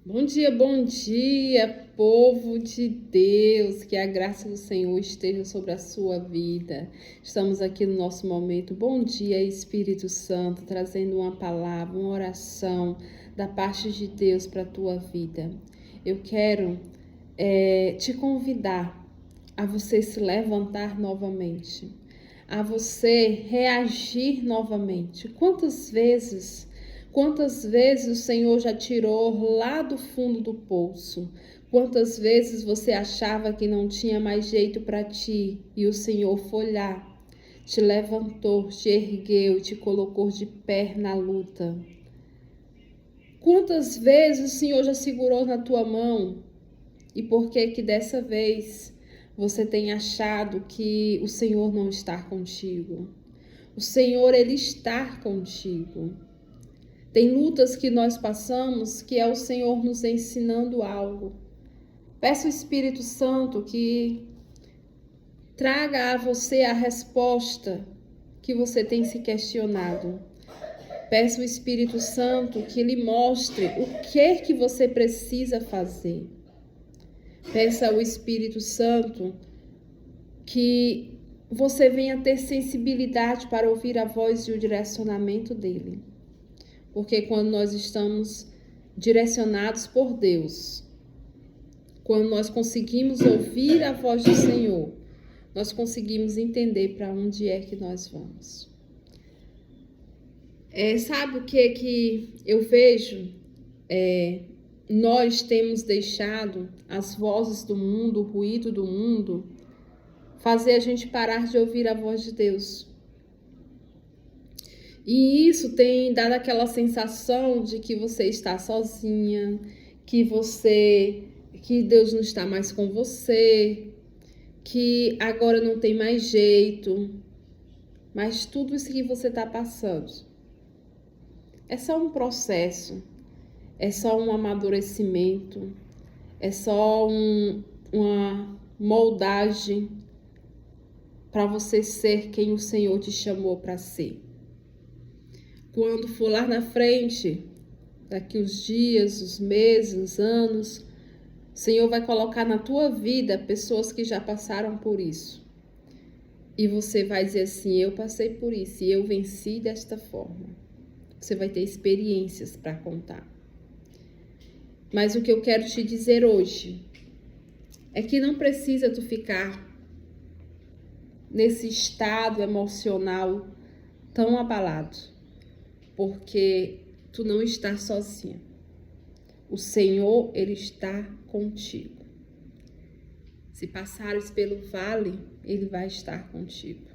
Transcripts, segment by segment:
Bom dia, povo de Deus, que a graça do Senhor esteja sobre a sua vida. Estamos aqui no nosso momento. Bom dia, Espírito Santo, trazendo uma palavra, uma oração da parte de Deus para a tua vida. Eu quero te convidar a você se levantar novamente, a você reagir novamente. Quantas vezes o Senhor já tirou lá do fundo do poço? Quantas vezes você achava que não tinha mais jeito para ti e o Senhor foi lá, te levantou, te ergueu, te colocou de pé na luta? Quantas vezes o Senhor já segurou na tua mão? E por que que dessa vez você tem achado que o Senhor não está contigo? O Senhor, Ele está contigo. Tem lutas que nós passamos que é o Senhor nos ensinando algo. Peço ao Espírito Santo que traga a você a resposta que você tem se questionado. Peço ao Espírito Santo que lhe mostre o que você precisa fazer. Peça ao Espírito Santo que você venha ter sensibilidade para ouvir a voz e o direcionamento dele. Porque quando nós estamos direcionados por Deus, quando nós conseguimos ouvir a voz do Senhor, nós conseguimos entender para onde é que nós vamos. Sabe o que eu vejo? Nós temos deixado as vozes do mundo, o ruído do mundo, fazer a gente parar de ouvir a voz de Deus. E isso tem dado aquela sensação de que você está sozinha, que Deus não está mais com você, que agora não tem mais jeito. Mas tudo isso que você está passando é só um processo, é só um amadurecimento, é só uma moldagem para você ser quem o Senhor te chamou para ser. Quando for lá na frente, daqui os dias, os meses, os anos, o Senhor vai colocar na tua vida pessoas que já passaram por isso. E você vai dizer assim, eu passei por isso e eu venci desta forma. Você vai ter experiências para contar. Mas o que eu quero te dizer hoje é que não precisa tu ficar nesse estado emocional tão abalado. Porque tu não estás sozinha. O Senhor, Ele está contigo. Se passares pelo vale, Ele vai estar contigo.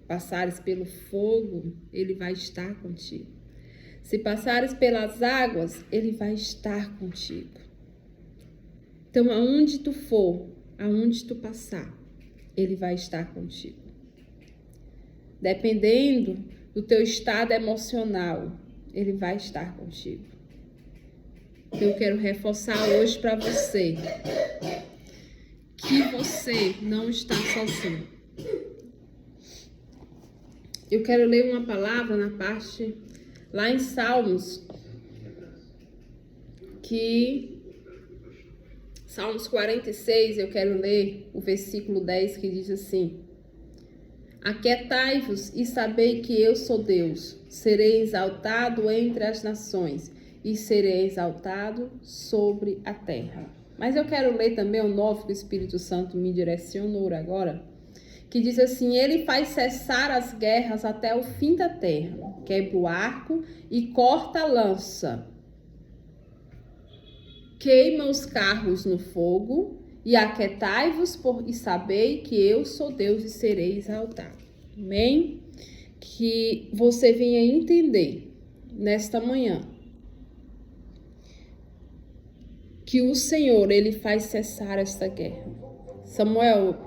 Passares pelo fogo, Ele vai estar contigo. Se passares pelas águas, Ele vai estar contigo. Então, aonde tu for, aonde tu passar, Ele vai estar contigo. Dependendo do teu estado emocional, Ele vai estar contigo. Eu quero reforçar hoje para você que você não está sozinho. Eu quero ler uma palavra na parte lá em Salmos, Salmos 46, eu quero ler o versículo 10 que diz assim: Aquietai-vos e sabei que eu sou Deus, serei exaltado entre as nações e serei exaltado sobre a terra. Mas eu quero ler também o 9 que o Espírito Santo me direcionou agora, que diz assim: Ele faz cessar as guerras até o fim da terra, quebra o arco e corta a lança, queima os carros no fogo, e aquietai-vos e sabei que eu sou Deus e serei exaltado. Amém? Que você venha entender nesta manhã que o Senhor, Ele faz cessar esta guerra. Samuel,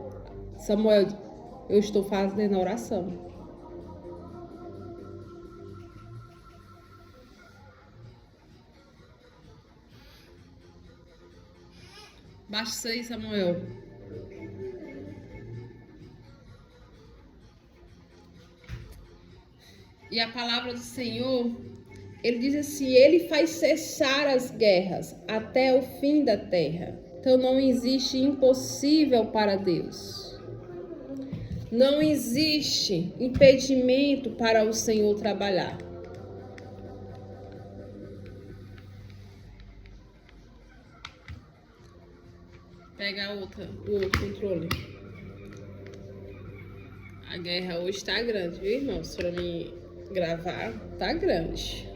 eu estou fazendo a oração. Baixa isso aí, Samuel. E a palavra do Senhor Ele diz assim, ele faz cessar as guerras até o fim da terra. Então não existe impossível para Deus. Não existe impedimento para o Senhor trabalhar. Pega o outro controle. A guerra hoje está grande, viu, irmãos? Para mim gravar, tá grande.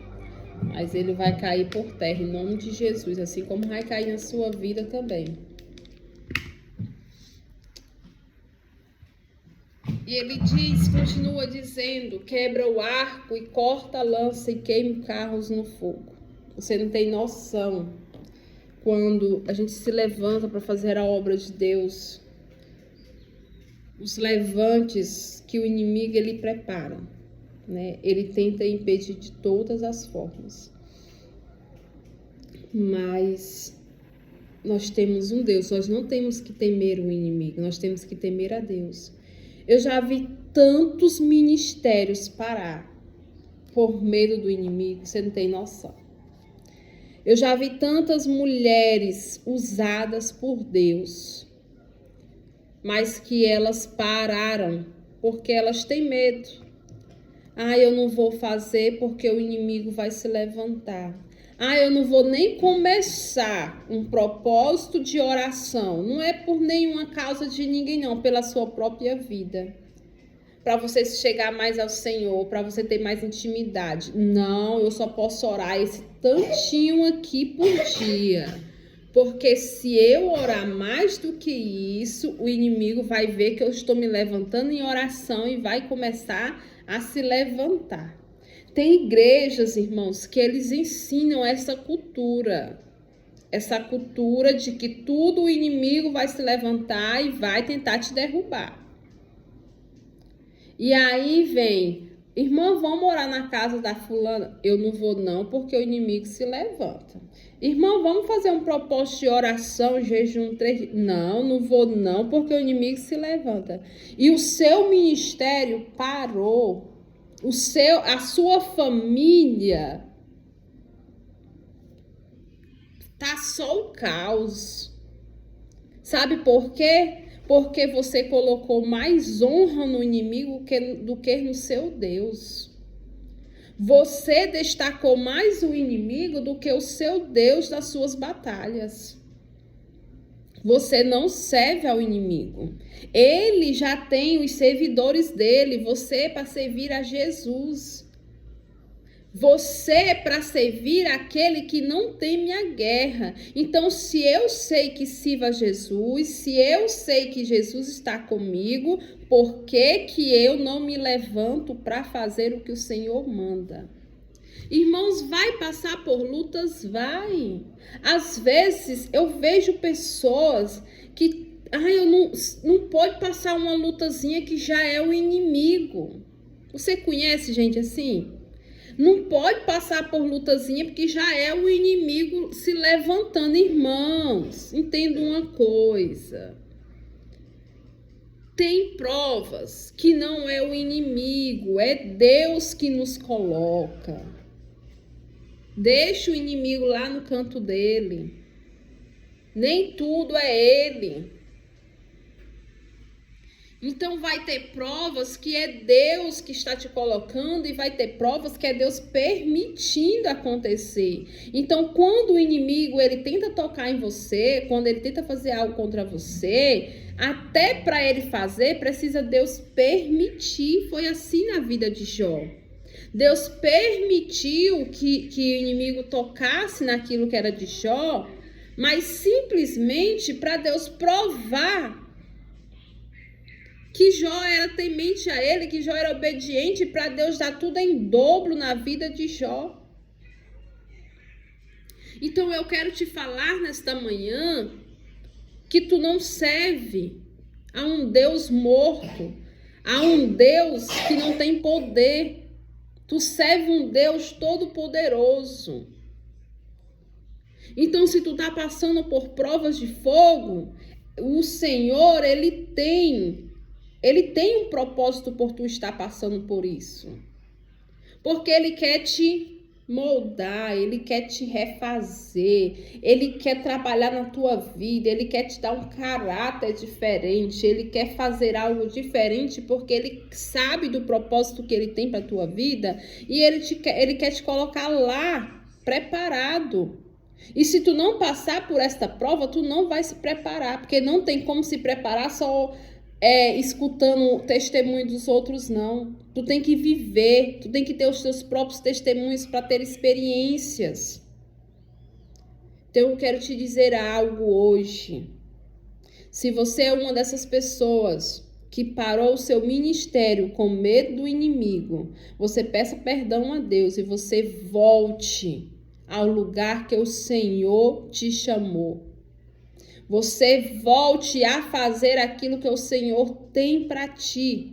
Mas ele vai cair por terra em nome de Jesus, assim como vai cair na sua vida também. E ele diz, continua dizendo, quebra o arco e corta a lança e queima carros no fogo. Você não tem noção quando a gente se levanta para fazer a obra de Deus, os levantes que o inimigo ele prepara, né? Ele tenta impedir de todas as formas. Mas nós temos um Deus, nós não temos que temer o inimigo, nós temos que temer a Deus. Eu já vi tantos ministérios parar por medo do inimigo, você não tem noção. Eu já vi tantas mulheres usadas por Deus, mas que elas pararam porque elas têm medo. Eu não vou fazer porque o inimigo vai se levantar. Eu não vou nem começar um propósito de oração. Não é por nenhuma causa de ninguém, não, pela sua própria vida. Para você chegar mais ao Senhor, para você ter mais intimidade. Não, eu só posso orar esse tantinho aqui por dia. Porque se eu orar mais do que isso, o inimigo vai ver que eu estou me levantando em oração e vai começar a se levantar. Tem igrejas, irmãos, que eles ensinam essa cultura de que tudo o inimigo vai se levantar e vai tentar te derrubar. E aí vem, irmã, vamos orar na casa da fulana? Eu não vou não, porque o inimigo se levanta. Irmão, vamos fazer um propósito de oração, jejum 3 dias? Não vou não, porque o inimigo se levanta. E o seu ministério parou. A sua família tá só o caos. Sabe por quê? Porque você colocou mais honra no inimigo do que no seu Deus. Você destacou mais o inimigo do que o seu Deus das suas batalhas. Você não serve ao inimigo. Ele já tem os servidores dele. Você é para servir a Jesus. Você é para servir aquele que não teme a guerra. Então, se eu sei que sirvo a Jesus, se eu sei que Jesus está comigo, por que eu não me levanto para fazer o que o Senhor manda? Irmãos, vai passar por lutas? Vai. Às vezes, eu vejo pessoas que não pode passar uma lutazinha que já é o inimigo. Você conhece gente assim? Não pode passar por lutazinha porque já é o inimigo se levantando. Irmãos, entenda uma coisa. Tem provas que não é o inimigo, é Deus que nos coloca. Deixa o inimigo lá no canto dele. Nem tudo é ele. Então vai ter provas que é Deus que está te colocando e vai ter provas que é Deus permitindo acontecer. Então quando o inimigo ele tenta tocar em você, quando ele tenta fazer algo contra você, até para ele fazer precisa Deus permitir. Foi assim na vida de Jó. Deus permitiu que o inimigo tocasse naquilo que era de Jó, mas simplesmente para Deus provar que Jó era temente a ele, que Jó era obediente, para Deus dar tudo em dobro na vida de Jó. Então eu quero te falar nesta manhã que tu não serve a um Deus morto, a um Deus que não tem poder. Tu serve um Deus todo-poderoso. Então, se tu tá passando por provas de fogo, o Senhor, Ele tem um propósito por tu estar passando por isso. Porque Ele quer te moldar, Ele quer te refazer, Ele quer trabalhar na tua vida, Ele quer te dar um caráter diferente, Ele quer fazer algo diferente porque Ele sabe do propósito que Ele tem para a tua vida e Ele quer te colocar lá, preparado. E se tu não passar por esta prova, tu não vai se preparar, porque não tem como se preparar só escutando o testemunho dos outros, não. Tu tem que viver, tu tem que ter os teus próprios testemunhos para ter experiências. Então eu quero te dizer algo hoje. Se você é uma dessas pessoas que parou o seu ministério com medo do inimigo, você peça perdão a Deus e você volte ao lugar que o Senhor te chamou. Você volte a fazer aquilo que o Senhor tem para ti.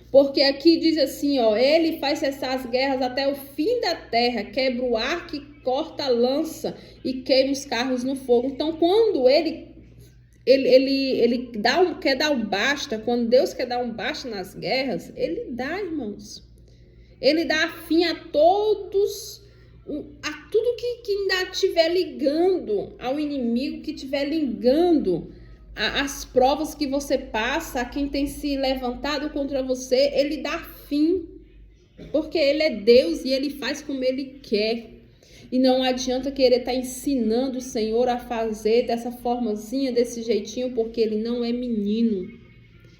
Porque aqui diz assim, ó, Ele faz cessar as guerras até o fim da terra, quebra o arco e corta a lança e queima os carros no fogo. Então, quando ele quer dar um basta, quando Deus quer dar um basta nas guerras, Ele dá, irmãos. Ele dá fim a todos, a tudo que ainda estiver ligando ao inimigo, que estiver ligando as provas que você passa, a quem tem se levantado contra você, Ele dá fim. Porque Ele é Deus e Ele faz como Ele quer. E não adianta querer estar ensinando o Senhor a fazer dessa formazinha, desse jeitinho, porque Ele não é menino.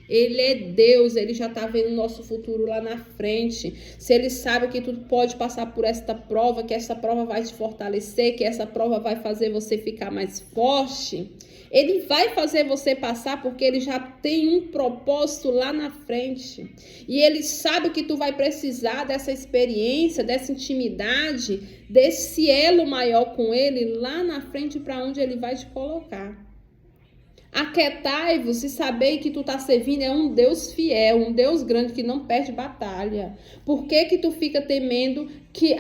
Ele é Deus, Ele já está vendo o nosso futuro lá na frente. Se Ele sabe que tu pode passar por esta prova, que essa prova vai te fortalecer, que essa prova vai fazer você ficar mais forte, Ele vai fazer você passar porque Ele já tem um propósito lá na frente. E Ele sabe que tu vai precisar dessa experiência, dessa intimidade, desse elo maior com Ele lá na frente para onde Ele vai te colocar. Aquietai-vos e sabei que tu tá servindo é um Deus fiel, um Deus grande que não perde batalha. Por que que tu fica temendo que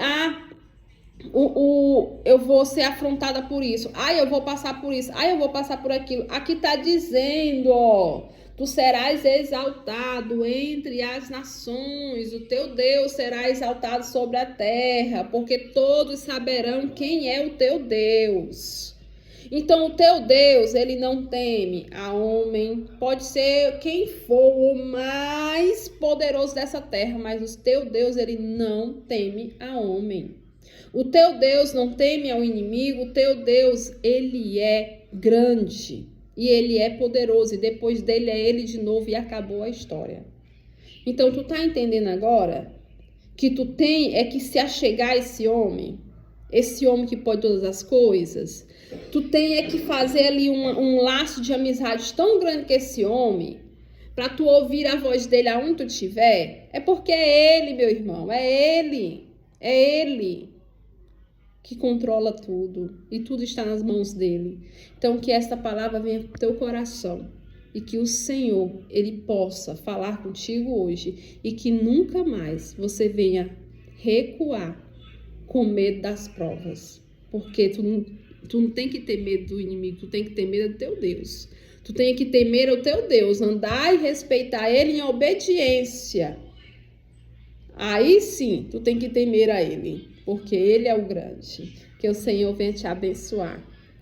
eu vou ser afrontada por isso? Eu vou passar por isso. Eu vou passar por aquilo. Aqui tá dizendo, ó, tu serás exaltado entre as nações, o teu Deus será exaltado sobre a terra, porque todos saberão quem é o teu Deus. Então, o teu Deus, Ele não teme a homem, pode ser quem for o mais poderoso dessa terra, mas o teu Deus, Ele não teme a homem. O teu Deus não teme ao inimigo, o teu Deus, Ele é grande e Ele é poderoso, e depois dele é Ele de novo e acabou a história. Então, tu tá entendendo agora que tu tem que se achegar a esse homem que pode todas as coisas? Tu tem que fazer ali um laço de amizade tão grande com esse homem, para tu ouvir a voz dele aonde tu estiver. É porque é Ele, meu irmão, é Ele que controla tudo, e tudo está nas mãos dele. Então, que esta palavra venha pro teu coração, e que o Senhor, Ele possa falar contigo hoje, e que nunca mais você venha recuar com medo das provas, porque tu não tem que ter medo do inimigo, tu tem que ter medo do teu Deus. Tu tem que temer o teu Deus, andar e respeitar Ele em obediência. Aí sim, tu tem que temer a Ele, porque Ele é o grande. Que o Senhor venha te abençoar.